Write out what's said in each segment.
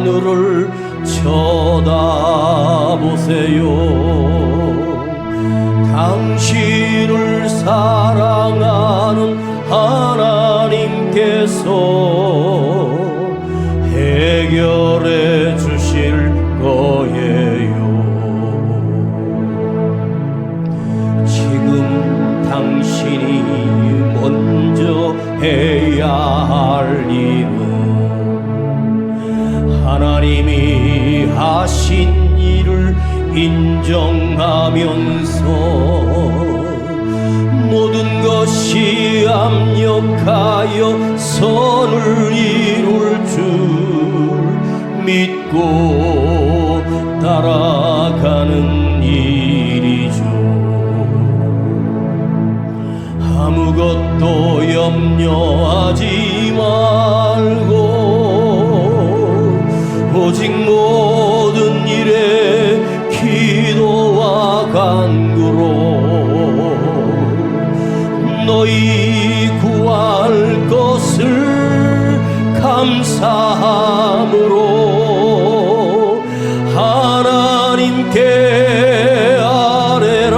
하늘을 쳐다보세요. 당신을 사랑하는 하나님께서 해결해 주실 거예요. 지금 당신이 먼저 해야 할 일은 하나님이 하신 일을 인정하면서 모든 것이 합력하여 선을 이룰 줄 믿고 따라가는 일이죠. 아무것도 염려하지 말고 오직 모든 일에 기도와 간구로 너희 구할 것을 감사함으로 하나님께 아뢰라.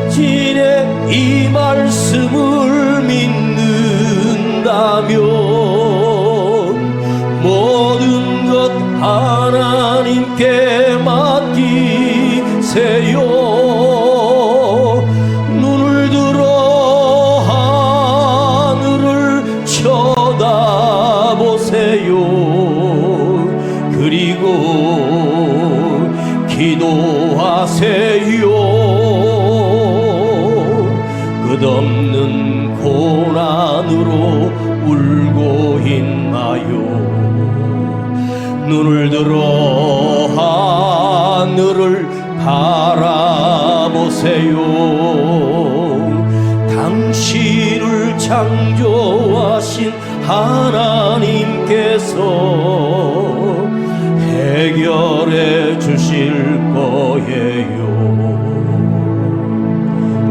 진의 이 말씀을 믿는다면 모든 것 하나님께 맡기세요. 눈을 들어 하늘을 쳐다보세요. 그리고 기도하세요. 끝없는 고난으로 울고 있나요? 눈을 들어 하늘을 바라보세요. 당신을 창조하신 하나님께서 해결해 주실 거예요.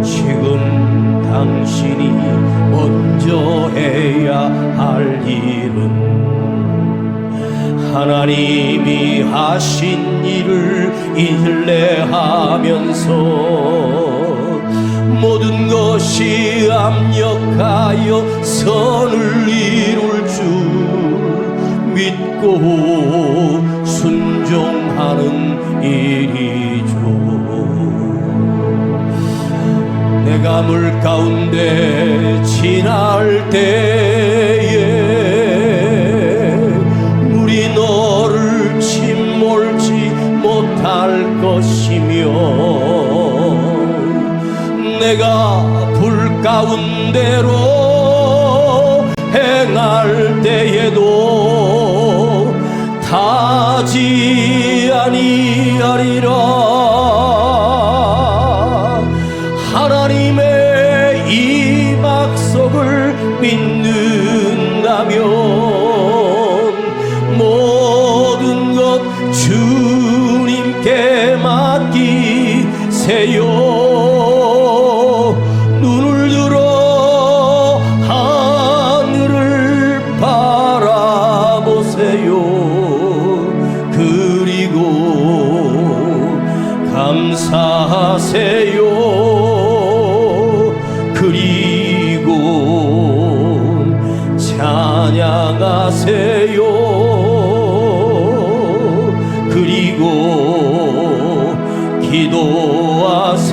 지금 당신이 먼저 해야 할 일은 하나님이 하신 일을 인내하면서 모든 것이 합력하여 선을 이룰 줄 믿고 순종하는 일이죠. 내가 물 가운데 지날 때에 물이 너를 침몰지 못할 것이며 내가 불 가운데로 행할 때에도 타지 아니하리라. 하나님의 이 약속을 믿는다면 모든 것 주님께 맡기세요. 눈을 들어 하늘을 바라보세요. 그리고 감사하세요. 그리고 찬양하세요. 그리고 기도하세요.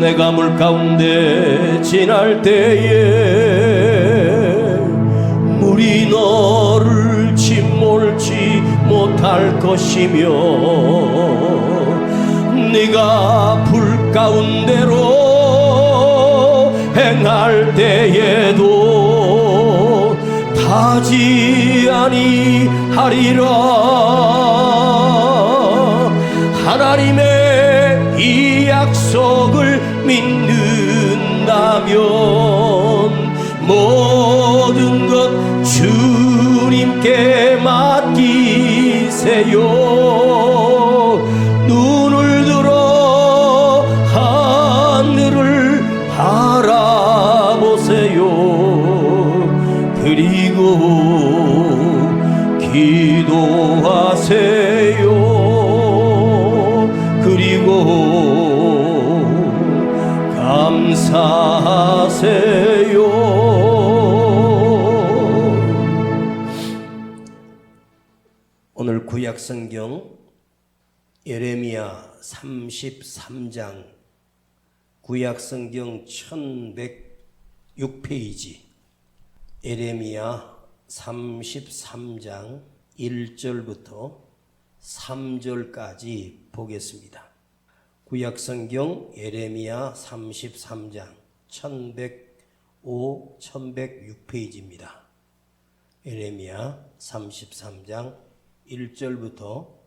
내가 물 가운데 지날 때에 물이 너를 침몰지 못할 것이며 네가 불 가운데로 행할 때에도 타지 아니하리라. 하나님의 이 약속을 믿는다면 모든 것 주님께 맡기세요. 눈을 들어 하늘을 기도하세요. 그리고 감사하세요. 오늘 구약성경 예레미야 33장, 구약성경 1106페이지, 예레미야 33장 1절부터 3절까지 보겠습니다. 구약성경 예레미야 33장 1105, 1106페이지입니다. 예레미야 33장 1절부터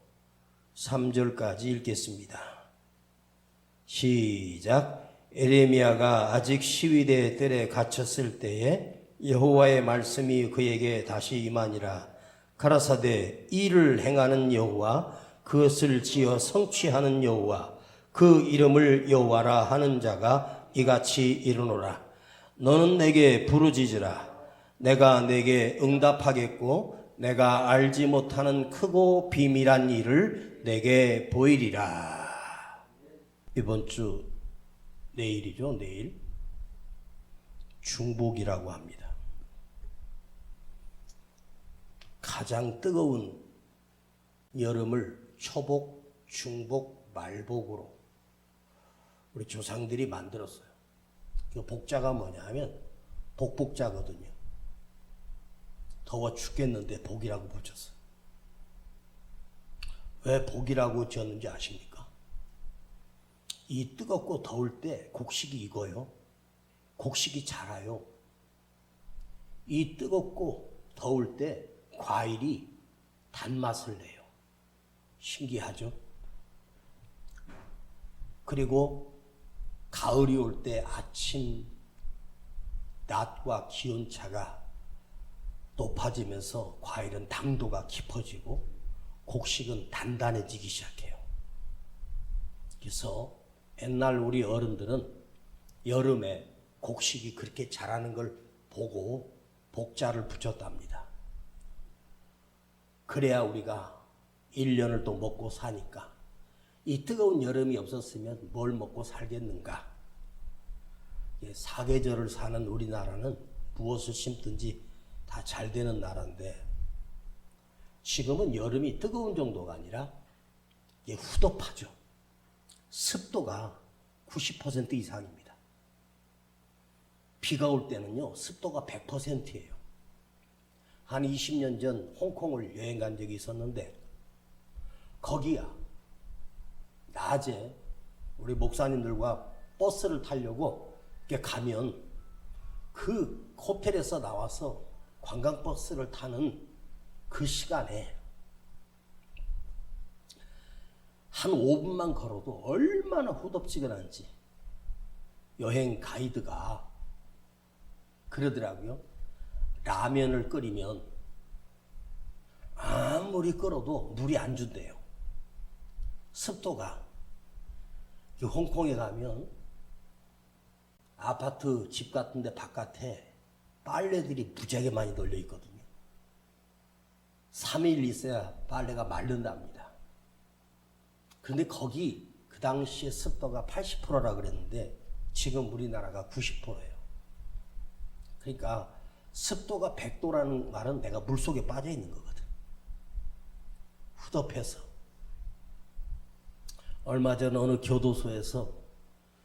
3절까지 읽겠습니다. 시작. 예레미야가 아직 시위대 뜰에 갇혔을 때에 여호와의 말씀이 그에게 다시 임하니라. 가라사대 이를 행하는 여호와, 그것을 지어 성취하는 여호와, 그 이름을 여호와라 하는 자가 이같이 이르노라. 너는 내게 부르짖으라. 내가 내게 응답하겠고 내가 알지 못하는 크고 비밀한 일을 내게 보이리라. 이번 주 내일이죠. 내일 중복이라고 합니다. 가장 뜨거운 여름을 초복, 중복, 말복으로 우리 조상들이 만들었어요. 그 복자가 뭐냐 하면 복복자거든요. 더워 죽겠는데 복이라고 붙였어요. 왜 복이라고 지었는지 아십니까? 이 뜨겁고 더울 때 곡식이 익어요. 곡식이 자라요. 이 뜨겁고 더울 때 과일이 단맛을 내요. 신기하죠? 그리고 가을이 올 때 아침 낮과 기온차가 높아지면서 과일은 당도가 깊어지고 곡식은 단단해지기 시작해요. 그래서 옛날 우리 어른들은 여름에 곡식이 그렇게 자라는 걸 보고 복자를 붙였답니다. 그래야 우리가 1년을 또 먹고 사니까. 이 뜨거운 여름이 없었으면 뭘 먹고 살겠는가. 사계절을 사는 우리나라는 무엇을 심든지 다 잘 되는 나라인데, 지금은 여름이 뜨거운 정도가 아니라 후덥하죠. 습도가 90% 이상입니다. 비가 올 때는요 습도가 100%예요. 한 20년 전 홍콩을 여행 간 적이 있었는데, 거기야 낮에 우리 목사님들과 버스를 타려고 가면 그 호텔에서 나와서 관광버스를 타는 그 시간에 한 5분만 걸어도 얼마나 후덥지근한지 여행 가이드가 그러더라고요. 라면을 끓이면 아무리 끓어도 물이 안 준대요. 습도가. 홍콩에 가면 아파트 집 같은 데 바깥에 빨래들이 무지하게 많이 널려 있거든요. 3일 있어야 빨래가 마른답니다. 그런데 거기 그 당시에 습도가 80%라 그랬는데 지금 우리나라가 90%예요. 그러니까 습도가 100도라는 말은 내가 물속에 빠져 있는 거거든. 후덥해서. 얼마 전 어느 교도소에서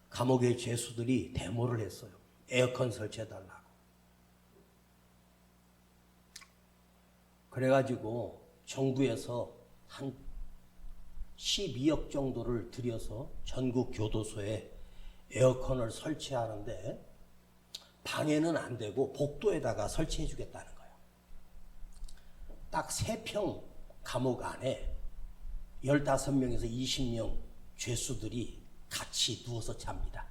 감옥의 죄수들이 데모를 했어요. 에어컨 설치해달라고. 그래가지고 정부에서 한 12억 정도를 들여서 전국 교도소에 에어컨을 설치하는데 방에는 안 되고 복도에다가 설치해 주겠다는 거예요. 딱 3평 감옥 안에 15명에서 20명 죄수들이 같이 누워서 잡니다.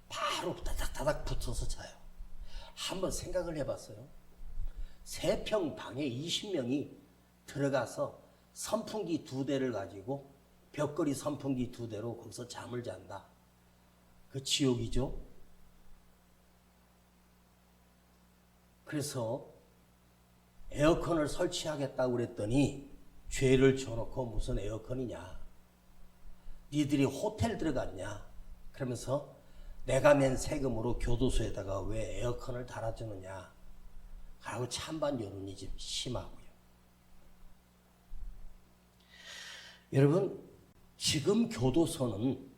바로 다닥다닥 붙어서 자요. 한번 생각을 해봤어요. 3평 방에 20명이 들어가서 선풍기 2대를 가지고 벽걸이 선풍기 2대로 거기서 잠을 잔다. 그 지옥이죠. 그래서 에어컨을 설치하겠다고 그랬더니 죄를 져놓고 무슨 에어컨이냐. 니들이 호텔 들어갔냐. 그러면서 내가 낸 세금으로 교도소에다가 왜 에어컨을 달아주느냐. 하고 찬반 여론이 좀 심하고요. 여러분, 지금 교도소는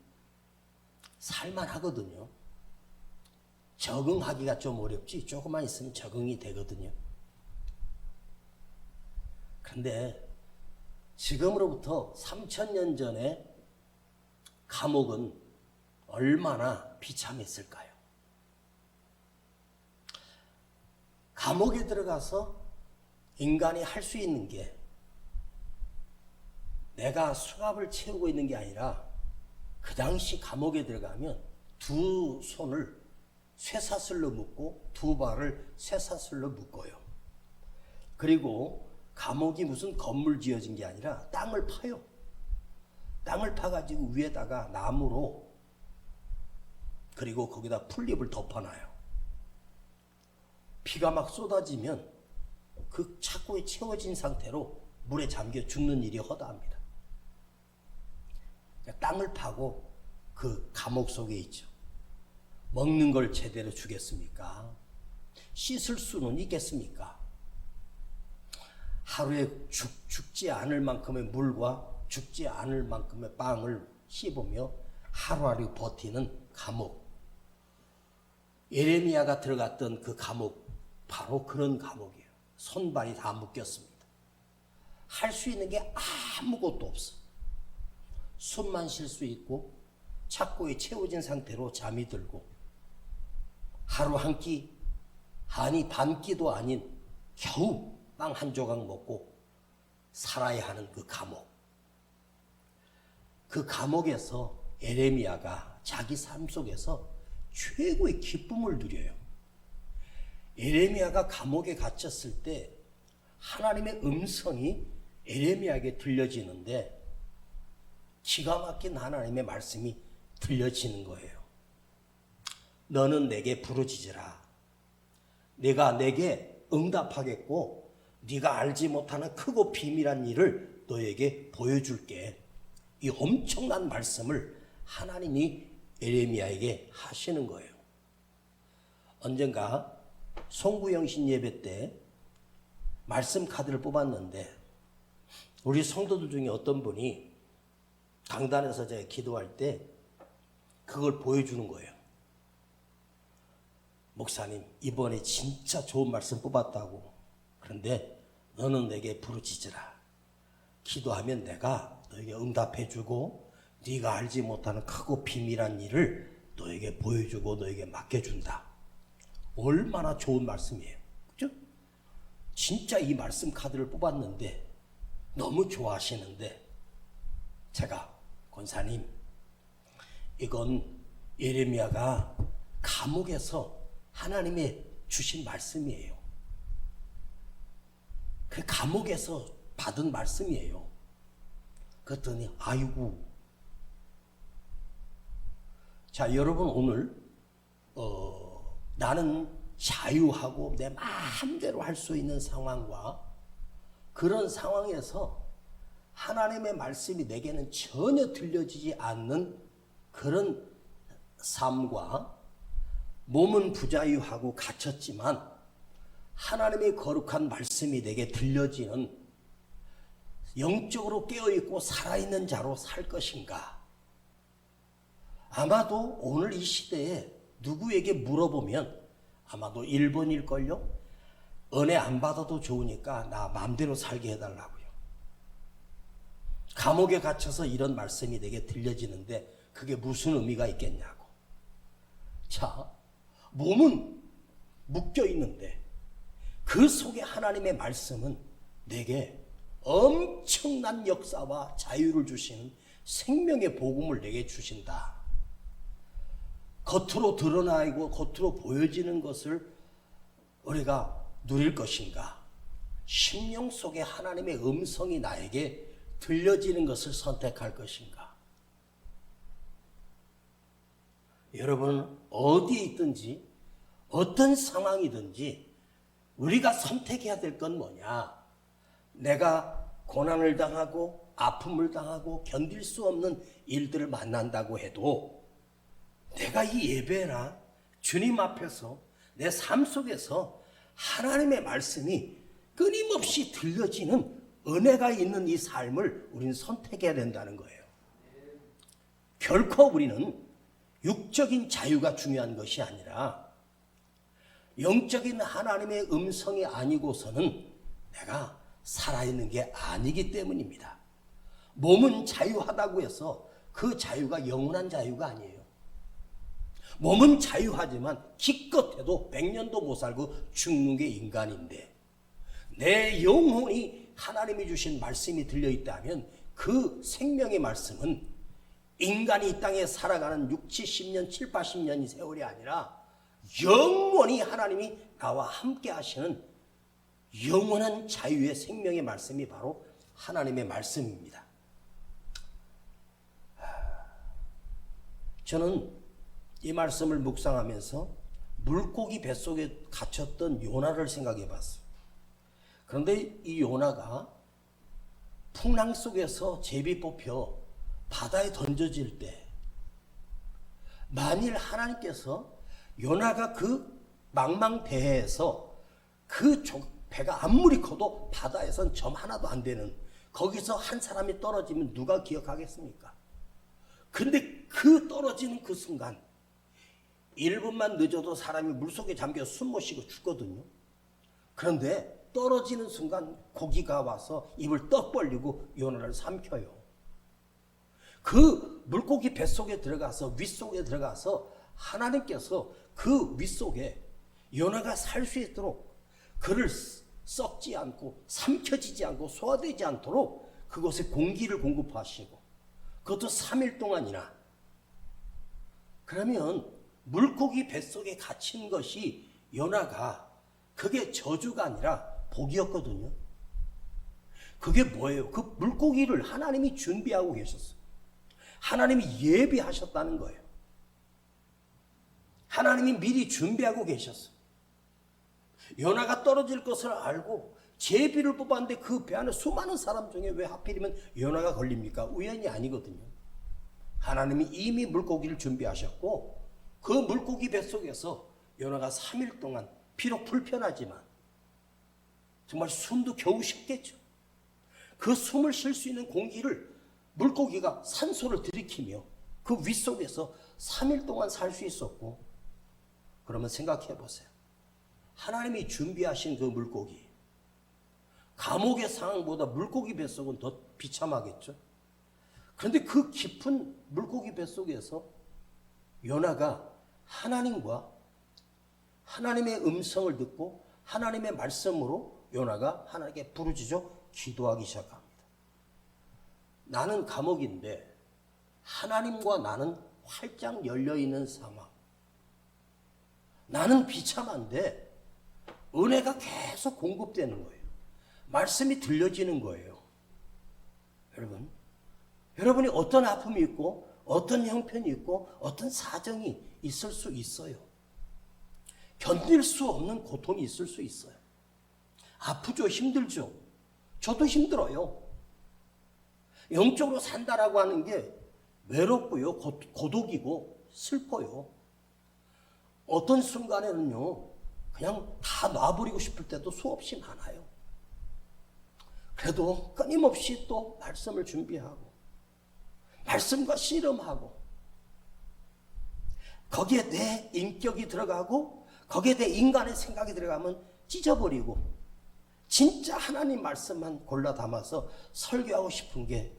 살만하거든요. 적응하기가 좀 어렵지 조금만 있으면 적응이 되거든요. 그런데 지금으로부터 3000년 전에 감옥은 얼마나 비참했을까요? 감옥에 들어가서 인간이 할 수 있는 게 내가 수갑을 채우고 있는 게 아니라 그 당시 감옥에 들어가면 두 손을 쇠사슬로 묶고 두 발을 쇠사슬로 묶어요. 그리고 감옥이 무슨 건물 지어진 게 아니라 땅을 파요. 땅을 파가지고 위에다가 나무로 그리고 거기다 풀잎을 덮어놔요. 비가 막 쏟아지면 그 착고에 채워진 상태로 물에 잠겨 죽는 일이 허다합니다. 땅을 파고 그 감옥 속에 있죠. 먹는 걸 제대로 주겠습니까? 씻을 수는 있겠습니까? 하루에 죽지 않을 만큼의 물과 죽지 않을 만큼의 빵을 씹으며 하루하루 버티는 감옥. 예레미야가 들어갔던 그 감옥, 바로 그런 감옥이에요. 손발이 다 묶였습니다. 할 수 있는 게 아무것도 없어. 숨만 쉴 수 있고 착고에 채워진 상태로 잠이 들고 하루 한 끼, 아니 반 끼도 아닌 겨우 빵 한 조각 먹고 살아야 하는 그 감옥. 그 감옥에서 예레미야가 자기 삶 속에서 최고의 기쁨을 누려요. 예레미야가 감옥에 갇혔을 때 하나님의 음성이 예레미야에게 들려지는데 기가 막힌 하나님의 말씀이 들려지는 거예요. 너는 내게 부르짖으라. 내가 내게 응답하겠고 네가 알지 못하는 크고 비밀한 일을 너에게 보여줄게. 이 엄청난 말씀을 하나님이 예레미야에게 하시는 거예요. 언젠가 송구영신 예배 때 말씀 카드를 뽑았는데 우리 성도들 중에 어떤 분이 강단에서 제가 기도할 때 그걸 보여주는 거예요. 목사님, 이번에 진짜 좋은 말씀 뽑았다고. 그런데 너는 내게 부르짖으라. 기도하면 내가 너에게 응답해주고 네가 알지 못하는 크고 비밀한 일을 너에게 보여주고 너에게 맡겨준다. 얼마나 좋은 말씀이에요. 그죠? 진짜 이 말씀 카드를 뽑았는데 너무 좋아하시는데 제가 권사님, 이건 예레미야가 감옥에서 하나님의 주신 말씀이에요. 그 감옥에서 받은 말씀이에요. 그랬더니 아이고. 자, 여러분 오늘 나는 자유하고 내 마음대로 할 수 있는 상황과 그런 상황에서 하나님의 말씀이 내게는 전혀 들려지지 않는 그런 삶과 몸은 부자유하고 갇혔지만 하나님의 거룩한 말씀이 내게 들려지는 영적으로 깨어있고 살아있는 자로 살 것인가? 아마도 오늘 이 시대에 누구에게 물어보면 아마도 1번일걸요? 은혜 안 받아도 좋으니까 나 마음대로 살게 해달라고요. 감옥에 갇혀서 이런 말씀이 내게 들려지는데 그게 무슨 의미가 있겠냐고. 자, 몸은 묶여 있는데 그 속에 하나님의 말씀은 내게 엄청난 역사와 자유를 주시는 생명의 복음을 내게 주신다. 겉으로 드러나고 겉으로 보여지는 것을 우리가 누릴 것인가? 심령 속에 하나님의 음성이 나에게 들려지는 것을 선택할 것인가? 여러분 어디에 있든지 어떤 상황이든지 우리가 선택해야 될 건 뭐냐? 내가 고난을 당하고 아픔을 당하고 견딜 수 없는 일들을 만난다고 해도 내가 이 예배나 주님 앞에서 내 삶 속에서 하나님의 말씀이 끊임없이 들려지는 은혜가 있는 이 삶을 우리는 선택해야 된다는 거예요. 결코 우리는 육적인 자유가 중요한 것이 아니라 영적인 하나님의 음성이 아니고서는 내가 살아있는 게 아니기 때문입니다. 몸은 자유하다고 해서 그 자유가 영원한 자유가 아니에요. 몸은 자유하지만 기껏해도 100년도 못 살고 죽는 게 인간인데 내 영혼이 하나님이 주신 말씀이 들려있다면 그 생명의 말씀은 인간이 이 땅에 살아가는 6, 70년, 7, 80년이 세월이 아니라 영원히 하나님이 나와 함께 하시는 영원한 자유의 생명의 말씀이 바로 하나님의 말씀입니다. 저는 이 말씀을 묵상하면서 물고기 뱃속에 갇혔던 요나를 생각해 봤어요. 그런데 이 요나가 풍랑 속에서 제비 뽑혀 바다에 던져질 때 만일 하나님께서 요나가 그 망망대해에서 그 배가 아무리 커도 바다에선 점 하나도 안 되는 거기서 한 사람이 떨어지면 누가 기억하겠습니까? 근데 그 떨어지는 그 순간 1분만 늦어도 사람이 물속에 잠겨서 숨 못 쉬고 죽거든요. 그런데 떨어지는 순간 고기가 와서 입을 떡 벌리고 요나를 삼켜요. 그 물고기 뱃속에 들어가서 윗속에 들어가서 하나님께서 그 윗속에 요나가 살 수 있도록 그를 썩지 않고 삼켜지지 않고 소화되지 않도록 그곳에 공기를 공급하시고 그것도 3일 동안이나. 그러면 물고기 뱃속에 갇힌 것이 요나가 그게 저주가 아니라 복이었거든요. 그게 뭐예요? 그 물고기를 하나님이 준비하고 계셨어요. 하나님이 예비하셨다는 거예요. 하나님이 미리 준비하고 계셨어요. 요나가 떨어질 것을 알고 제비를 뽑았는데 그 배 안에 수많은 사람 중에 왜 하필이면 요나가 걸립니까? 우연이 아니거든요. 하나님이 이미 물고기를 준비하셨고 그 물고기 뱃속에서 요나가 3일 동안 비록 불편하지만 정말 숨도 겨우 쉬었겠죠. 그 숨을 쉴 수 있는 공기를 물고기가 산소를 들이키며 그 윗속에서 3일 동안 살 수 있었고, 그러면 생각해 보세요. 하나님이 준비하신 그 물고기, 감옥의 상황보다 물고기 뱃속은 더 비참하겠죠. 그런데 그 깊은 물고기 뱃속에서 요나가 하나님과 하나님의 음성을 듣고 하나님의 말씀으로 요나가 하나님께 부르짖어 기도하기 시작합니다. 나는 감옥인데 하나님과 나는 활짝 열려있는 상황. 나는 비참한데 은혜가 계속 공급되는 거예요. 말씀이 들려지는 거예요. 여러분이 어떤 아픔이 있고 어떤 형편이 있고 어떤 사정이 있을 수 있어요. 견딜 수 없는 고통이 있을 수 있어요. 아프죠? 힘들죠? 저도 힘들어요. 영적으로 산다라고 하는 게 외롭고요, 고독이고 슬퍼요. 어떤 순간에는요, 그냥 다 놔버리고 싶을 때도 수없이 많아요. 그래도 끊임없이 또 말씀을 준비하고 말씀과 씨름하고 거기에 내 인격이 들어가고 거기에 내 인간의 생각이 들어가면 찢어버리고 진짜 하나님 말씀만 골라 담아서 설교하고 싶은 게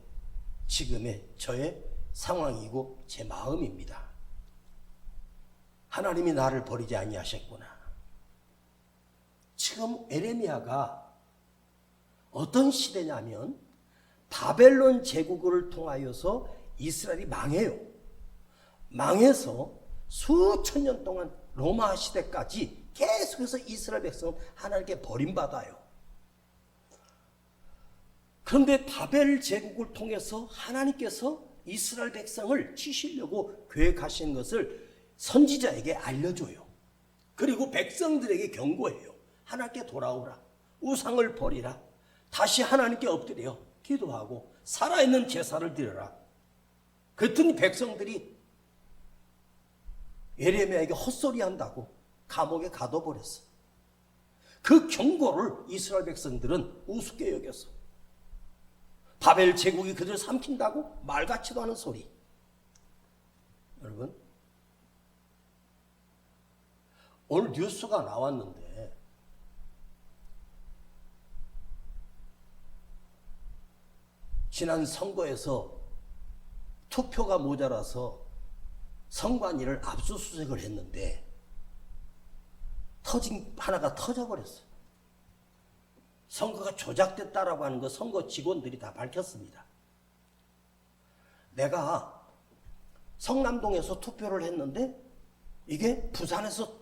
지금의 저의 상황이고 제 마음입니다. 하나님이 나를 버리지 아니하셨구나. 지금 에레미야가 어떤 시대냐면 바벨론 제국을 통하여서 이스라엘이 망해요. 망해서 수천 년 동안 로마 시대까지 계속해서 이스라엘 백성은 하나님께 버림받아요. 그런데 바벨 제국을 통해서 하나님께서 이스라엘 백성을 치시려고 계획하신 것을 선지자에게 알려줘요. 그리고 백성들에게 경고해요. 하나님께 돌아오라. 우상을 버리라. 다시 하나님께 엎드려 기도하고 살아있는 제사를 드려라. 그랬더니 백성들이 예레미야에게 헛소리한다고 감옥에 가둬버렸어. 그 경고를 이스라엘 백성들은 우습게 여겼어. 바벨 제국이 그들을 삼킨다고 말 같지도 않은 소리. 여러분, 오늘 뉴스가 나왔는데 지난 선거에서 투표가 모자라서 선관위를 압수수색을 했는데 하나가 터져버렸어요. 선거가 조작됐다라고 하는 거 선거 직원들이 다 밝혔습니다. 내가 성남동에서 투표를 했는데 이게 부산에서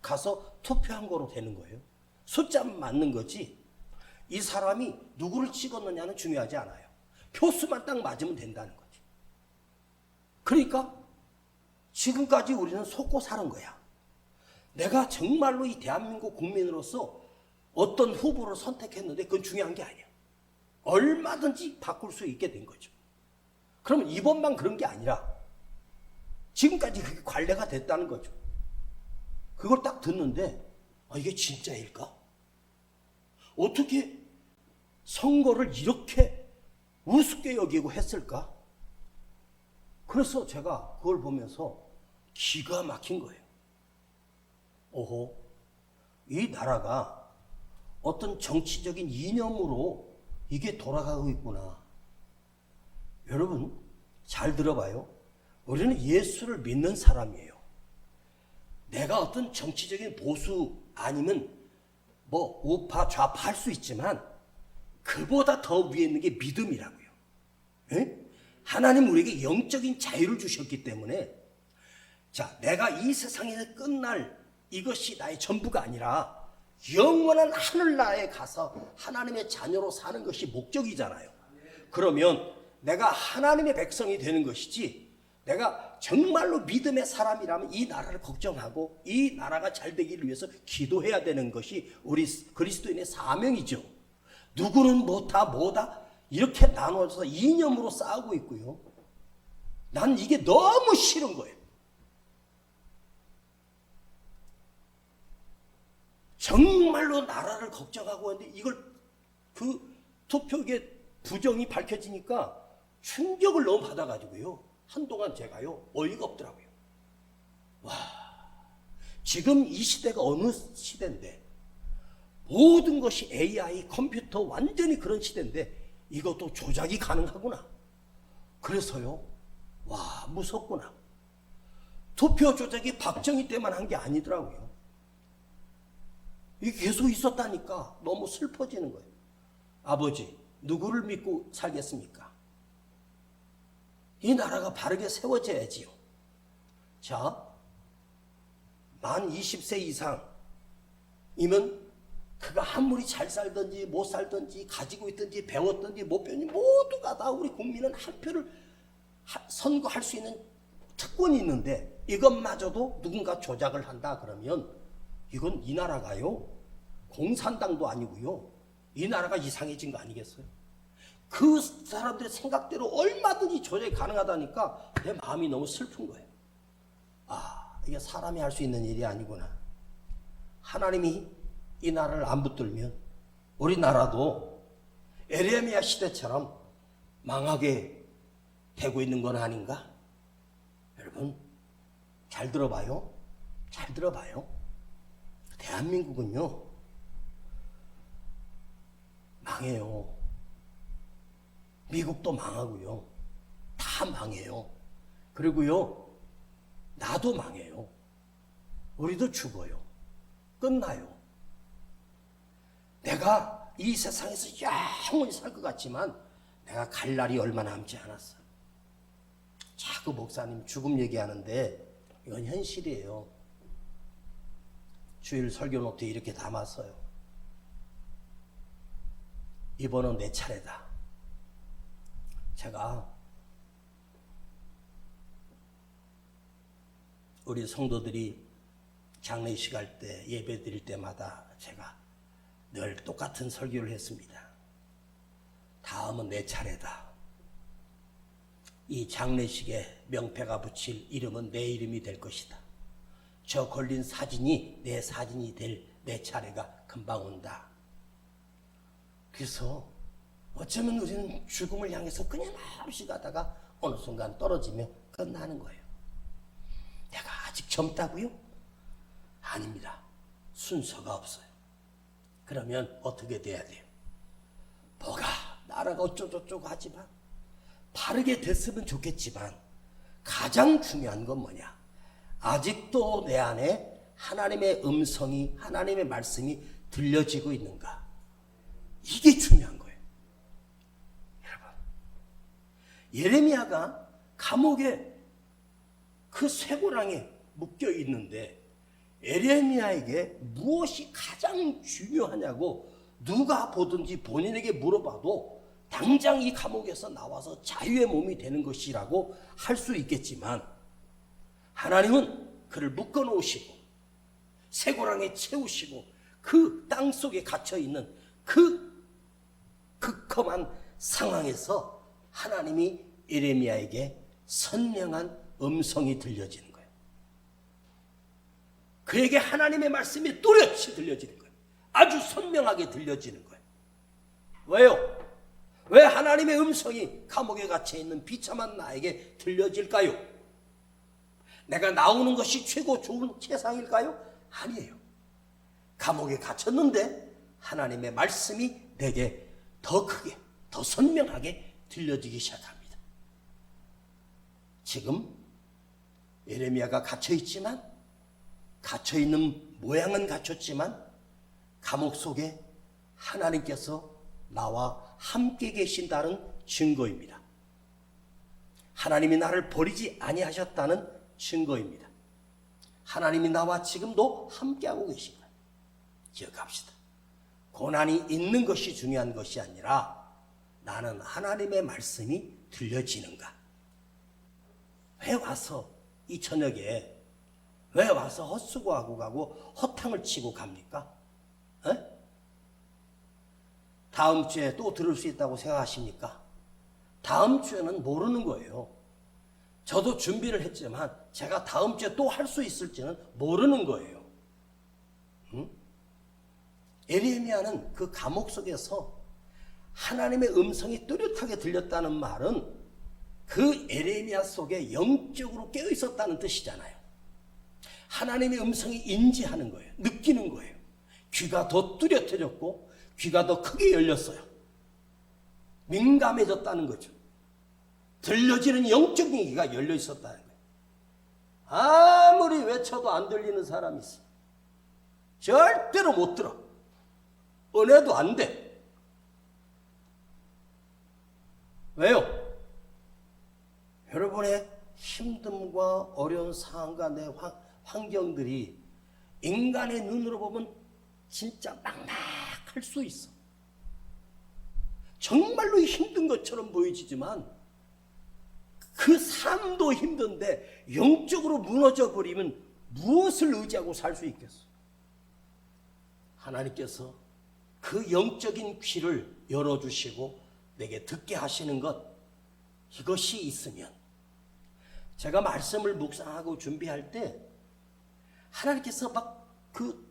가서 투표한 거로 되는 거예요. 숫자만 맞는 거지 이 사람이 누구를 찍었느냐는 중요하지 않아요. 표수만 딱 맞으면 된다는 거지. 그러니까 지금까지 우리는 속고 사는 거야. 내가 정말로 이 대한민국 국민으로서 어떤 후보를 선택했는데 그건 중요한 게 아니야. 얼마든지 바꿀 수 있게 된 거죠. 그러면 이번만 그런 게 아니라 지금까지 그게 관례가 됐다는 거죠. 그걸 딱 듣는데 이게 진짜일까? 어떻게 선거를 이렇게 우습게 여기고 했을까? 그래서 제가 그걸 보면서 기가 막힌 거예요. 오호, 이 나라가 어떤 정치적인 이념으로 이게 돌아가고 있구나. 여러분 잘 들어봐요. 우리는 예수를 믿는 사람이에요. 내가 어떤 정치적인 보수 아니면 뭐 우파 좌파 할 수 있지만 그보다 더 위에 있는 게 믿음이라고요. 에? 하나님 우리에게 영적인 자유를 주셨기 때문에 자, 내가 이 세상에서 끝날 이것이 나의 전부가 아니라 영원한 하늘나라에 가서 하나님의 자녀로 사는 것이 목적이잖아요. 그러면 내가 하나님의 백성이 되는 것이지 내가 정말로 믿음의 사람이라면 이 나라를 걱정하고 이 나라가 잘 되기를 위해서 기도해야 되는 것이 우리 그리스도인의 사명이죠. 누구는 뭐다 이렇게 나눠서 이념으로 싸우고 있고요. 난 이게 너무 싫은 거예요. 정말로 나라를 걱정하고 하는데 이걸 그 투표에 부정이 밝혀지니까 충격을 너무 받아가지고요. 한동안 제가요 어이가 없더라고요. 와, 지금 이 시대가 어느 시대인데 모든 것이 AI, 컴퓨터 완전히 그런 시대인데 이것도 조작이 가능하구나. 그래서요, 와 무섭구나. 투표 조작이 박정희 때만 한 게 아니더라고요. 이게 계속 있었다니까 너무 슬퍼지는 거예요. 아버지, 누구를 믿고 살겠습니까? 이 나라가 바르게 세워져야지요. 자, 만 20세 이상이면 그가 아무리 잘 살든지 못 살든지 가지고 있든지 배웠든지 못 배웠든지 모두가 다 우리 국민은 한 표를 선거할 수 있는 특권이 있는데 이것마저도 누군가 조작을 한다 그러면 이건 이 나라가요 공산당도 아니고요 이 나라가 이상해진 거 아니겠어요? 그 사람들의 생각대로 얼마든지 조작이 가능하다니까 내 마음이 너무 슬픈 거예요. 아, 이게 사람이 할 수 있는 일이 아니구나. 하나님이 이 나라를 안 붙들면 우리나라도 에레미야 시대처럼 망하게 되고 있는 건 아닌가? 여러분 잘 들어봐요. 잘 들어봐요. 대한민국은요 망해요. 미국도 망하고요. 다 망해요. 그리고요 나도 망해요. 우리도 죽어요. 끝나요. 내가 이 세상에서 영원히 살 것 같지만 내가 갈 날이 얼마 남지 않았어. 자꾸 목사님 죽음 얘기하는데 이건 현실이에요. 주일 설교 노트에 이렇게 담았어요. 이번은 내 차례다. 제가 우리 성도들이 장례식 할 때 예배 드릴 때마다 제가 늘 똑같은 설교를 했습니다. 다음은 내 차례다. 이 장례식에 명패가 붙일 이름은 내 이름이 될 것이다. 저 걸린 사진이 내 사진이 될 내 차례가 금방 온다. 그래서 어쩌면 우리는 죽음을 향해서 끊임없이 가다가 어느 순간 떨어지며 끝나는 거예요. 내가 아직 젊다고요? 아닙니다. 순서가 없어요. 그러면 어떻게 돼야 돼요? 뭐가 나라가 어쩌고저쩌고 하지만 바르게 됐으면 좋겠지만 가장 중요한 건 뭐냐? 아직도 내 안에 하나님의 음성이, 하나님의 말씀이 들려지고 있는가? 이게 중요한 거예요. 여러분, 예레미야가 감옥에 그 쇠고랑에 묶여 있는데 예레미야에게 무엇이 가장 중요하냐고 누가 보든지 본인에게 물어봐도 당장 이 감옥에서 나와서 자유의 몸이 되는 것이라고 할 수 있겠지만 하나님은 그를 묶어 놓으시고 쇠고랑에 채우시고 그 땅 속에 갇혀 있는 그 극험한 상황에서 하나님이 예레미야에게 선명한 음성이 들려지는 거예요. 그에게 하나님의 말씀이 뚜렷이 들려지는 거예요. 아주 선명하게 들려지는 거예요. 왜요? 왜 하나님의 음성이 감옥에 갇혀 있는 비참한 나에게 들려질까요? 내가 나오는 것이 최고 좋은 세상일까요? 아니에요. 감옥에 갇혔는데 하나님의 말씀이 내게 더 크게, 더 선명하게 들려지기 시작합니다. 지금 예레미야가 갇혀있지만, 갇혀있는 모양은 갇혔지만 감옥 속에 하나님께서 나와 함께 계신다는 증거입니다. 하나님이 나를 버리지 아니하셨다는 증거입니다. 하나님이 나와 지금도 함께하고 계신 거예요. 기억합시다. 고난이 있는 것이 중요한 것이 아니라 나는 하나님의 말씀이 들려지는가? 왜 와서 이 저녁에 왜 와서 헛수고하고 가고 허탕을 치고 갑니까? 에? 다음 주에 또 들을 수 있다고 생각하십니까? 다음 주에는 모르는 거예요. 저도 준비를 했지만 제가 다음 주에 또 할 수 있을지는 모르는 거예요. 응? 예레미야는 그 감옥 속에서 하나님의 음성이 뚜렷하게 들렸다는 말은 그 예레미야 속에 영적으로 깨어 있었다는 뜻이잖아요. 하나님의 음성이 인지하는 거예요. 느끼는 거예요. 귀가 더 뚜렷해졌고 귀가 더 크게 열렸어요. 민감해졌다는 거죠. 들려지는 영적인 귀가 열려 있었다는 거예요. 아무리 외쳐도 안 들리는 사람이 있어. 절대로 못 들어. 은혜도 안 돼. 왜요? 여러분의 힘듦과 어려운 상황과 내 환경들이 인간의 눈으로 보면 진짜 막막할 수 있어. 정말로 힘든 것처럼 보이지만 그 삶도 힘든데 영적으로 무너져 버리면 무엇을 의지하고 살 수 있겠어? 하나님께서 그 영적인 귀를 열어주시고 내게 듣게 하시는 것, 이것이 있으면 제가 말씀을 묵상하고 준비할 때 하나님께서 막 그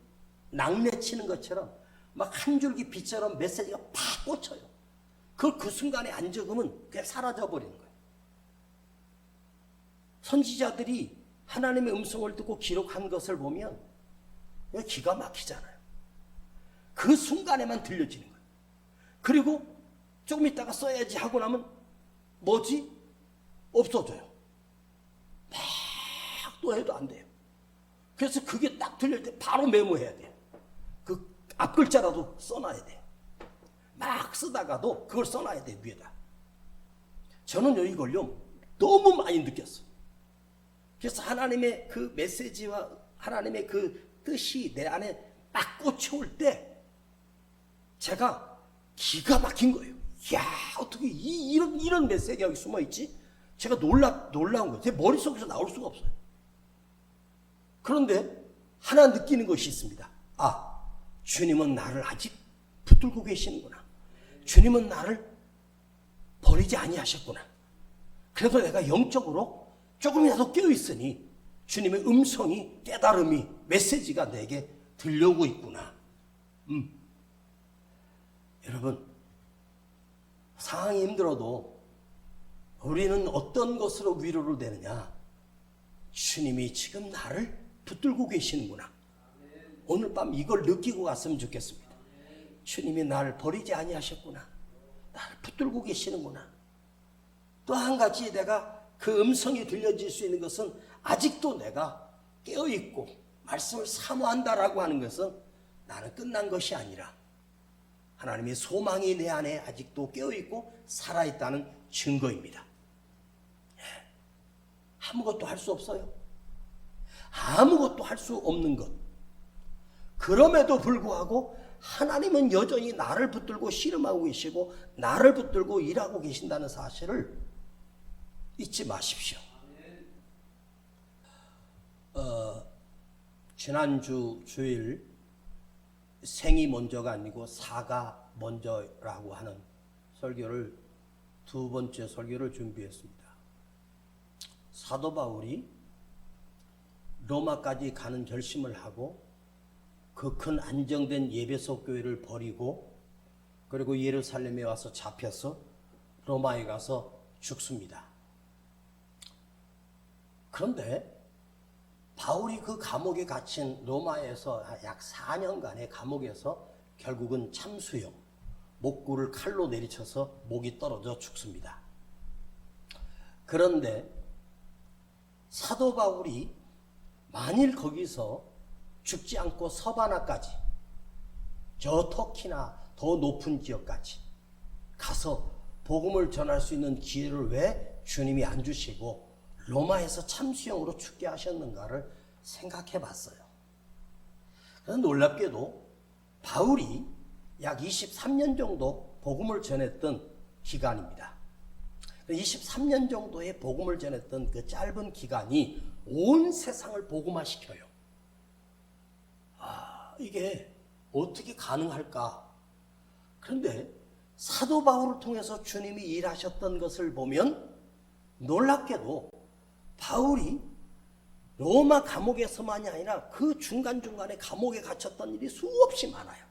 낙내치는 것처럼 막 한 줄기 빛처럼 메시지가 팍 꽂혀요. 그걸 그 순간에 안 적으면 그냥 사라져 버리는 거예요. 선지자들이 하나님의 음성을 듣고 기록한 것을 보면 기가 막히잖아요. 그 순간에만 들려지는 거예요. 그리고 조금 있다가 써야지 하고 나면 뭐지? 없어져요. 막 또 해도 안 돼요. 그래서 그게 딱 들릴 때 바로 메모해야 돼요. 그 앞글자라도 써놔야 돼요. 막 쓰다가도 그걸 써놔야 돼요, 위에다. 저는 이걸요 너무 많이 느꼈어요. 그래서 하나님의 그 메시지와 하나님의 그 뜻이 내 안에 딱 꽂혀올 때 제가 기가 막힌 거예요. 이야, 어떻게 이런 메시지가 여기 숨어있지? 제가 놀라운 거예요. 제 머릿속에서 나올 수가 없어요. 그런데 하나 느끼는 것이 있습니다. 아, 주님은 나를 아직 붙들고 계시는구나. 주님은 나를 버리지 아니하셨구나. 그래서 내가 영적으로 조금이라도 깨어있으니 주님의 음성이, 깨달음이, 메시지가 내게 들려오고 있구나. 여러분, 상황이 힘들어도 우리는 어떤 것으로 위로를 내느냐? 주님이 지금 나를 붙들고 계시는구나. 오늘 밤 이걸 느끼고 갔으면 좋겠습니다. 주님이 나를 버리지 아니하셨구나. 나를 붙들고 계시는구나. 또 한 가지 내가 그 음성이 들려질 수 있는 것은 아직도 내가 깨어있고 말씀을 사모한다라고 하는 것은 나는 끝난 것이 아니라 하나님의 소망이 내 안에 아직도 깨어있고 살아있다는 증거입니다. 아무것도 할 수 없어요. 아무것도 할 수 없는 것. 그럼에도 불구하고 하나님은 여전히 나를 붙들고 씨름하고 계시고 나를 붙들고 일하고 계신다는 사실을 잊지 마십시오. 지난주 주일 생이 먼저가 아니고 사가 먼저라고 하는 설교를 두 번째 설교를 준비했습니다. 사도 바울이 로마까지 가는 결심을 하고 그 큰 안정된 예배소 교회를 버리고 그리고 예루살렘에 와서 잡혀서 로마에 가서 죽습니다. 그런데 바울이 그 감옥에 갇힌 로마에서 약 4년간의 감옥에서 결국은 참수형, 목구를 칼로 내리쳐서 목이 떨어져 죽습니다. 그런데 사도 바울이 만일 거기서 죽지 않고 서바나까지, 저 터키나 더 높은 지역까지 가서 복음을 전할 수 있는 기회를 왜 주님이 안 주시고 로마에서 참수형으로 죽게 하셨는가를 생각해 봤어요. 그런데 놀랍게도 바울이 약 23년 정도 복음을 전했던 기간입니다. 23년 정도의 복음을 전했던 그 짧은 기간이 온 세상을 복음화시켜요. 이게 어떻게 가능할까? 그런데 사도 바울을 통해서 주님이 일하셨던 것을 보면 놀랍게도 바울이 로마 감옥에서만이 아니라 그 중간중간에 감옥에 갇혔던 일이 수없이 많아요.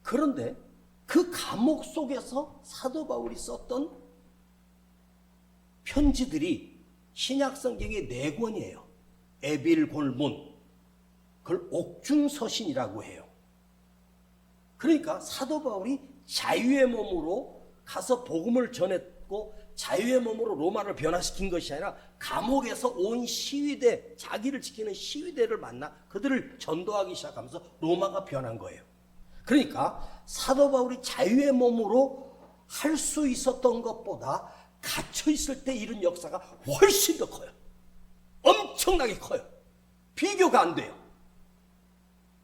그런데 그 감옥 속에서 사도 바울이 썼던 편지들이 신약성경의 4권이에요. 에빌골문, 그걸 옥중서신이라고 해요. 그러니까 사도 바울이 자유의 몸으로 가서 복음을 전했고 자유의 몸으로 로마를 변화시킨 것이 아니라 감옥에서 온 시위대, 자기를 지키는 시위대를 만나 그들을 전도하기 시작하면서 로마가 변한 거예요. 그러니까 사도 바울이 자유의 몸으로 할 수 있었던 것보다 갇혀 있을 때 이런 역사가 훨씬 더 커요. 엄청나게 커요. 비교가 안 돼요.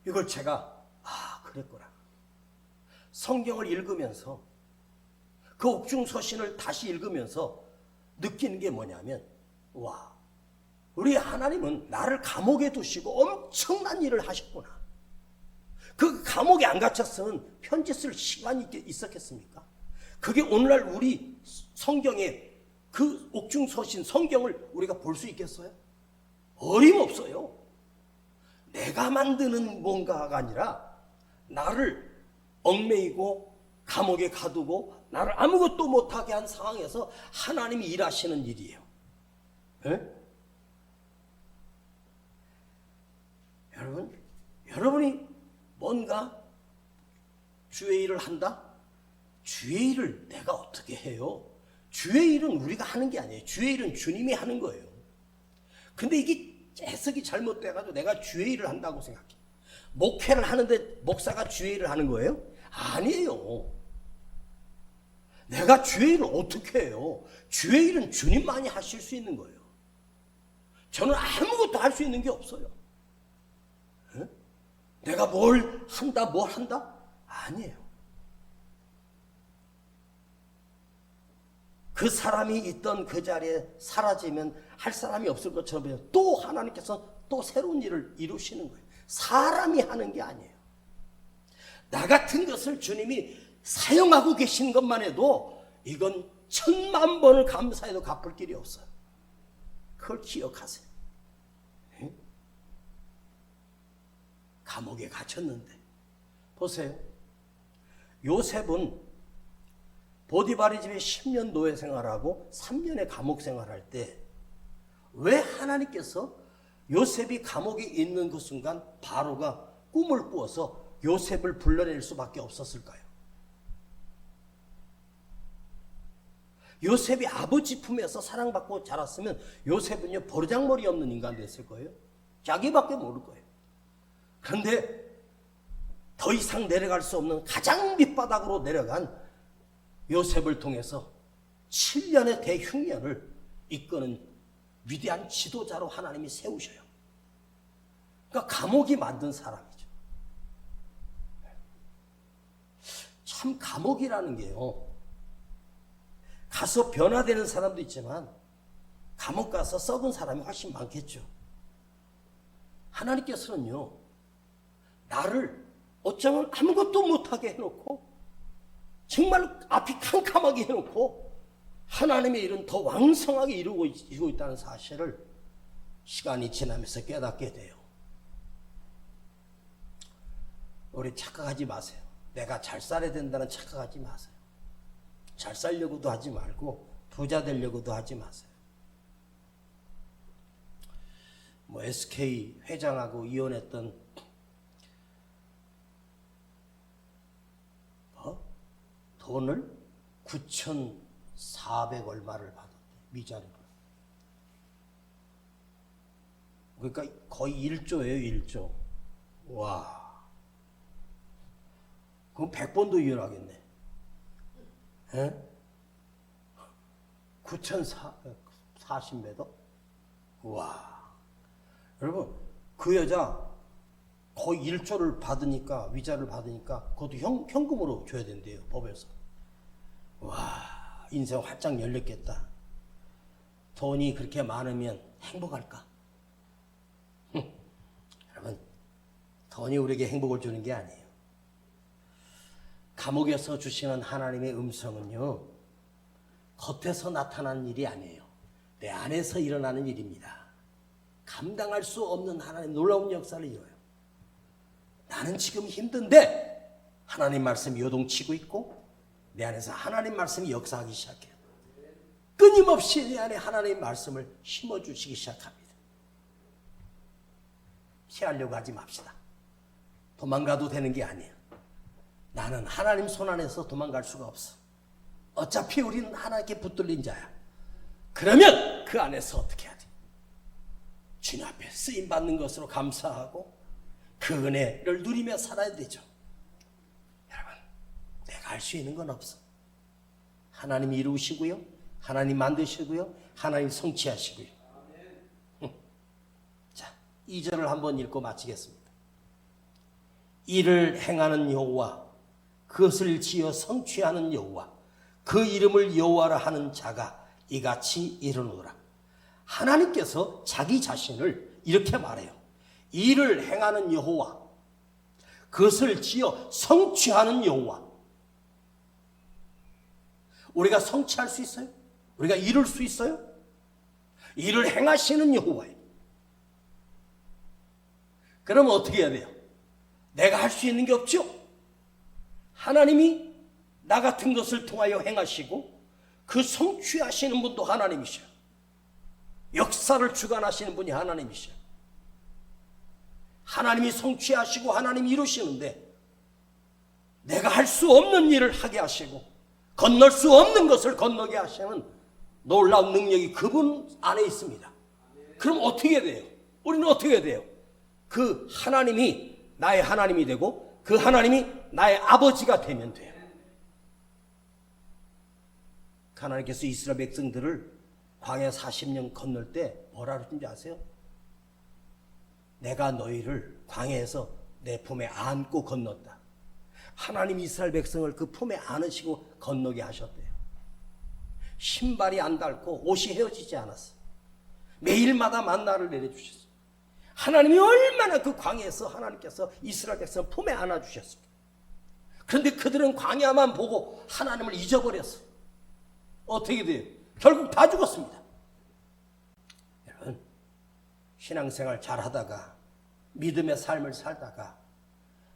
이걸 제가 그랬구나. 성경을 읽으면서 그 옥중서신을 다시 읽으면서 느끼는 게 뭐냐면 우리 하나님은 나를 감옥에 두시고 엄청난 일을 하셨구나. 그 감옥에 안 갇혔으면 편지 쓸 시간이 있었겠습니까? 그게 오늘날 우리 성경에 그 옥중서신 성경을 우리가 볼 수 있겠어요? 어림없어요. 내가 만드는 뭔가가 아니라 나를 얽매이고 감옥에 가두고 나를 아무것도 못하게 한 상황에서 하나님이 일하시는 일이에요. 여러분이 뭔가 주의 일을 한다? 주의 일을 내가 어떻게 해요? 주의 일은 우리가 하는 게 아니에요. 주의 일은 주님이 하는 거예요. 근데 이게 해석이 잘못돼가지고 내가 주의 일을 한다고 생각해. 목회를 하는데 목사가 주의 일을 하는 거예요? 아니에요. 내가 주의 일을 어떻게 해요? 주의 일은 주님만이 하실 수 있는 거예요. 저는 아무것도 할 수 있는 게 없어요. 내가 뭘 한다? 아니에요. 그 사람이 있던 그 자리에 사라지면 할 사람이 없을 것처럼 또 하나님께서 또 새로운 일을 이루시는 거예요. 사람이 하는 게 아니에요. 나 같은 것을 주님이 사용하고 계신 것만 해도 이건 10,000,000번을 감사해도 갚을 길이 없어요. 그걸 기억하세요. 감옥에 갇혔는데 보세요. 요셉은 보디바리 집에 10년 노예 생활하고 3년의 감옥 생활할 때 왜 하나님께서 요셉이 감옥에 있는 그 순간 바로가 꿈을 꾸어서 요셉을 불러낼 수밖에 없었을까요? 요셉이 아버지 품에서 사랑받고 자랐으면 요셉은요 버르장머리 없는 인간 됐을 거예요. 자기밖에 모를 거예요. 그런데 더 이상 내려갈 수 없는 가장 밑바닥으로 내려간 요셉을 통해서 7년의 대흉년을 이끄는 위대한 지도자로 하나님이 세우셔요. 그러니까 감옥이 만든 사람이죠. 참 감옥이라는 게요, 가서 변화되는 사람도 있지만 감옥 가서 썩은 사람이 훨씬 많겠죠. 하나님께서는요, 나를 어쩌면 아무것도 못하게 해놓고 정말 앞이 캄캄하게 해놓고 하나님의 일은 더 왕성하게 이루고 있다는 사실을 시간이 지나면서 깨닫게 돼요. 우리 착각하지 마세요. 내가 잘 살아야 된다는 착각하지 마세요. 잘 살려고도 하지 말고 부자 되려고도 하지 마세요. SK 회장하고 이혼했던 돈을 9,400 얼마를 받았대, 미자료를. 그러니까 거의 1조예요, 1조. 와, 그럼 100번도 이혼하겠네. 9,040매도? 와, 여러분, 그 여자 거의 1조를 받으니까, 위자료를 받으니까 그것도 현금으로 줘야 된대요, 법에서. 와, 인생 활짝 열렸겠다. 돈이 그렇게 많으면 행복할까? 여러분, 돈이 우리에게 행복을 주는 게 아니에요. 감옥에서 주시는 하나님의 음성은요, 겉에서 나타나는 일이 아니에요. 내 안에서 일어나는 일입니다. 감당할 수 없는 하나님 놀라운 역사를 이뤄요. 나는 지금 힘든데 하나님 말씀이 요동치고 있고 내 안에서 하나님 말씀이 역사하기 시작해요. 끊임없이 내 안에 하나님 말씀을 심어주시기 시작합니다. 피하려고 하지 맙시다. 도망가도 되는 게 아니에요. 나는 하나님 손 안에서 도망갈 수가 없어. 어차피 우리는 하나님께 붙들린 자야. 그러면 그 안에서 어떻게 해야 돼? 주님 앞에 쓰임받는 것으로 감사하고 그 은혜를 누리며 살아야 되죠. 여러분, 내가 할 수 있는 건 없어. 하나님이 이루시고요, 하나님 만드시고요, 하나님 성취하시고요. 자, 2절을 한번 읽고 마치겠습니다. 이를 행하는 여호와, 그것을 지어 성취하는 여호와, 그 이름을 여호와라 하는 자가 이같이 이르노라. 하나님께서 자기 자신을 이렇게 말해요. 이를 행하는 여호와, 그것을 지어 성취하는 여호와. 우리가 성취할 수 있어요? 우리가 이룰 수 있어요? 이를 행하시는 여호와예요. 그러면 어떻게 해야 돼요? 내가 할 수 있는 게 없죠? 하나님이 나 같은 것을 통하여 행하시고 그 성취하시는 분도 하나님이셔요. 역사를 주관하시는 분이 하나님이셔요. 하나님이 성취하시고 하나님이 이루시는데 내가 할 수 없는 일을 하게 하시고 건널 수 없는 것을 건너게 하시는 놀라운 능력이 그분 안에 있습니다. 그럼 어떻게 돼요? 우리는 어떻게 돼요? 그 하나님이 나의 하나님이 되고 그 하나님이 나의 아버지가 되면 돼요. 하나님께서 이스라엘 백성들을 광야 40년 건널 때 뭐라 그러는지 아세요? 내가 너희를 광야에서 내 품에 안고 건넜다. 하나님 이스라엘 백성을 그 품에 안으시고 건너게 하셨대요. 신발이 안 닳고 옷이 헤어지지 않았어요. 매일마다 만나를 내려주셨어요. 하나님이 얼마나 그 광야에서 하나님께서 이스라엘 백성을 품에 안아주셨습니까? 그런데 그들은 광야만 보고 하나님을 잊어버렸어. 어떻게 돼요? 결국 다 죽었습니다. 여러분, 신앙생활 잘하다가 믿음의 삶을 살다가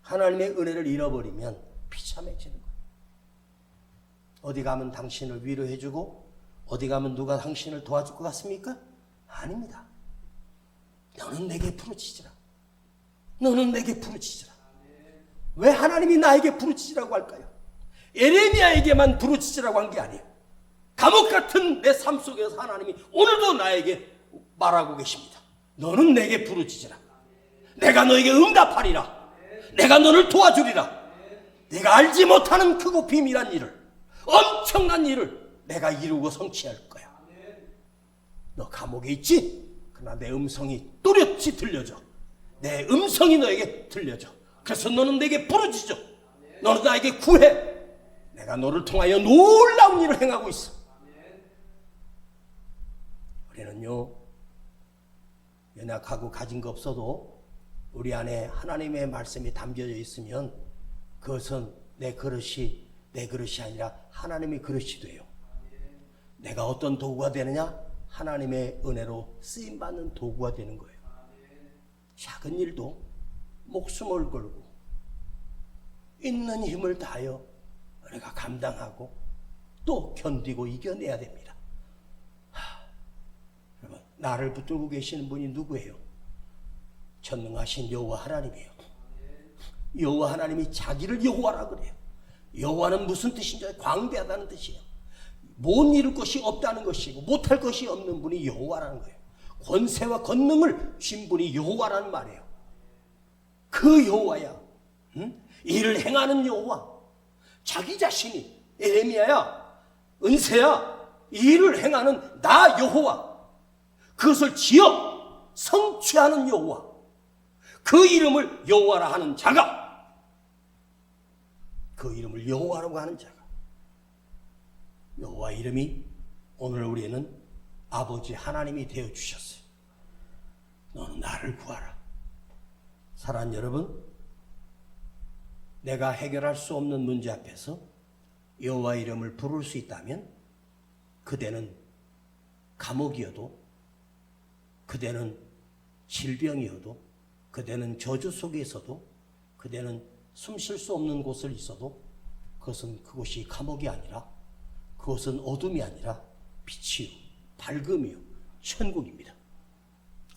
하나님의 은혜를 잃어버리면 비참해지는 거예요. 어디 가면 당신을 위로해주고 어디 가면 누가 당신을 도와줄 것 같습니까? 아닙니다. 너는 내게 부르짖으라. 너는 내게 부르짖으라. 왜 하나님이 나에게 부르짖으라고 할까요? 에레미야에게만 부르짖으라고 한 게 아니에요. 감옥 같은 내 삶 속에서 하나님이 오늘도 나에게 말하고 계십니다. 너는 내게 부르짖으라. 내가 너에게 응답하리라. 내가 너를 도와주리라. 내가 알지 못하는 크고 비밀한 일을, 엄청난 일을 내가 이루고 성취할 거야. 너 감옥에 있지? 그러나 내 음성이 또렷이 들려져. 내 음성이 너에게 들려져. 그래서 너는 내게 부르짖어. 너는 나에게 구해. 내가 너를 통하여 놀라운 일을 행하고 있어. 우리는요, 연약하고 가진 거 없어도 우리 안에 하나님의 말씀이 담겨져 있으면 그것은 내 그릇이 아니라 하나님의 그릇이 돼요. 내가 어떤 도구가 되느냐? 하나님의 은혜로 쓰임받는 도구가 되는 거예요. 작은 일도 목숨을 걸고 있는 힘을 다하여 우리가 감당하고 또 견디고 이겨내야 됩니다. 여러분, 나를 붙들고 계시는 분이 누구예요? 전능하신 여호와 하나님이에요. 여호와 하나님이 자기를 여호와라 그래요. 여호와는 무슨 뜻인지 광대하다는 뜻이에요. 못 이룰 것이 없다는 것이고 못할 것이 없는 분이 여호와라는 거예요. 권세와 권능을 쥔 분이 여호와라는 말이에요. 그 여호와야. 일을 행하는 여호와. 자기 자신이 에레미야야, 은세야, 일을 행하는 나 여호와. 그것을 지어 성취하는 여호와. 그 이름을 여호와라 하는 자가, 그 이름을 여호와라고 하는 자가, 여호와 이름이 오늘 우리는 아버지 하나님이 되어주셨어요. 너는 나를 구하라. 사랑하는 여러분, 내가 해결할 수 없는 문제 앞에서 여호와 이름을 부를 수 있다면 그대는 감옥이어도, 그대는 질병이어도, 그대는 저주 속에 있어도, 그대는 숨 쉴 수 없는 곳을 있어도 그것이 감옥이 아니라, 그것은 어둠이 아니라 빛이요, 밝음이요, 천국입니다.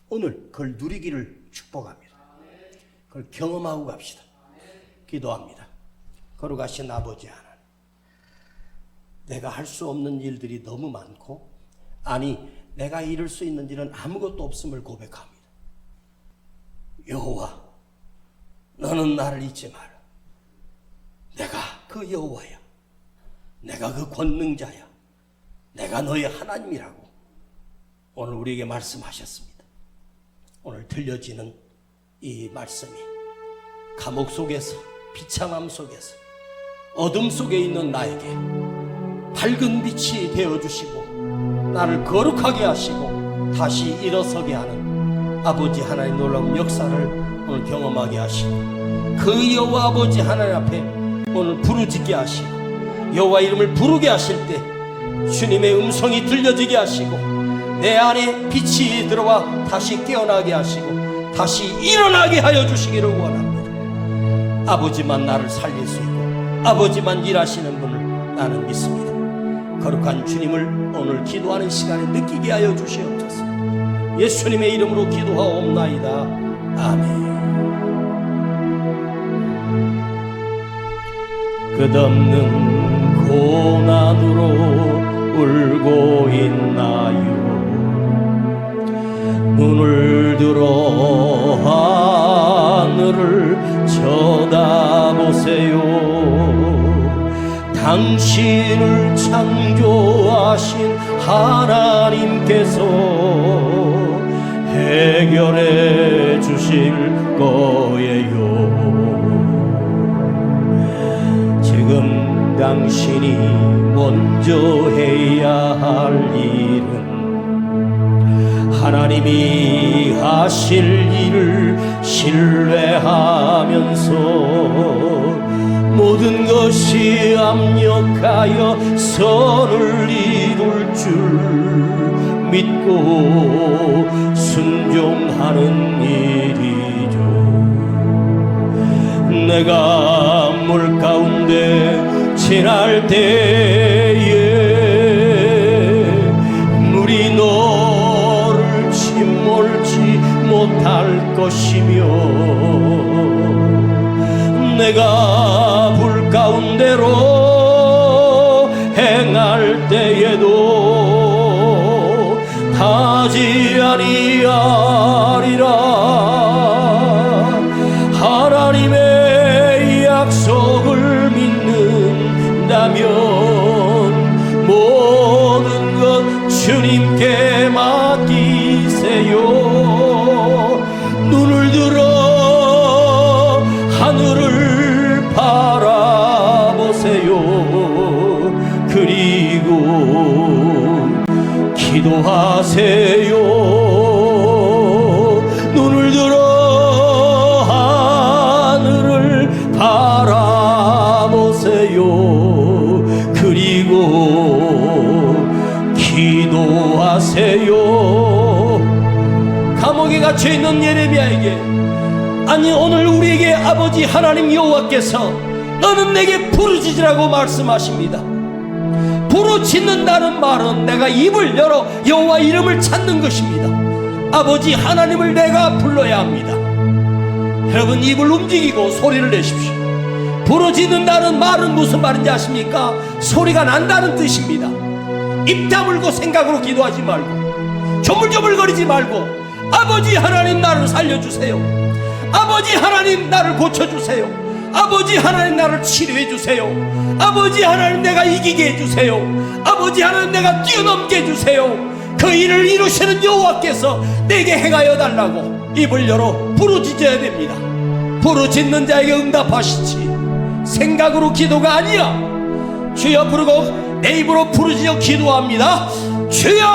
오늘 그걸 누리기를 축복합니다. 그걸 경험하고 갑시다. 기도합니다. 거룩하신 아버지 하나님, 내가 할 수 없는 일들이 너무 많고, 아니 내가 이룰 수 있는 일은 아무것도 없음을 고백합니다. 여호와, 너는 나를 잊지 마라. 내가 그 여호와야. 내가 그 권능자야. 내가 너의 하나님이라고 오늘 우리에게 말씀하셨습니다. 오늘 들려지는 이 말씀이 감옥 속에서, 비참함 속에서, 어둠 속에 있는 나에게 밝은 빛이 되어주시고 나를 거룩하게 하시고 다시 일어서게 하는 아버지 하나님의 놀라운 역사를 오늘 경험하게 하시고, 그 여호와 아버지 하나님 앞에 오늘 부르짖게 하시고, 여호와 이름을 부르게 하실 때 주님의 음성이 들려지게 하시고 내 안에 빛이 들어와 다시 깨어나게 하시고 다시 일어나게 하여 주시기를 원합니다. 아버지만 나를 살릴 수 있고 아버지만 일하시는 분을 나는 믿습니다. 거룩한 주님을 오늘 기도하는 시간에 느끼게 하여 주시옵소서. 예수님의 이름으로 기도하옵나이다. 아멘. 끝없는 고난으로 울고 있나요? 눈을 들어 하늘을 쳐다보세요. 당신을 창조하신 하나님께서 해결해 주실 거예요. 지금 당신이 먼저 해야 할 일은 하나님이 하실 일을 신뢰하면서 모든 택하여 선을 이룰 줄 믿고 순종하는 일이죠. 내가 물 가운데 지날 때에 물이 너를 침몰지 못할 것이며, 내가 불 가운데로 행할 때에도 타지 아니하리라. 하나님의 약속을 믿는다면 모든 것 주님께 맡기세요. 눈을 들어 하늘을 바라보세요. 그리고 기도하세요. 눈을 들어 하늘을 바라보세요. 그리고 기도하세요. 감옥에 갇혀있는 예레미야에게, 아니 오늘 우리에게 아버지 하나님 여호와께서 너는 내게 부르짖으라고 말씀하십니다. 부르짖는다는 말은 내가 입을 열어 여호와 이름을 찾는 것입니다. 아버지 하나님을 내가 불러야 합니다. 여러분, 입을 움직이고 소리를 내십시오. 부르짖는다는 말은 무슨 말인지 아십니까? 소리가 난다는 뜻입니다. 입 다물고 생각으로 기도하지 말고, 조물조물거리지 말고, 아버지 하나님 나를 살려주세요. 아버지 하나님 나를 고쳐주세요. 아버지 하나님 나를 치료해주세요. 아버지 하나님 내가 이기게 해주세요. 아버지 하나님 내가 뛰어넘게 해주세요. 그 일을 이루시는 여호와께서 내게 행하여 달라고 입을 열어 부르짖어야 됩니다. 부르짖는 자에게 응답하시지 생각으로 기도가 아니야. 주여 부르고 내 입으로 부르짖어 기도합니다. 주여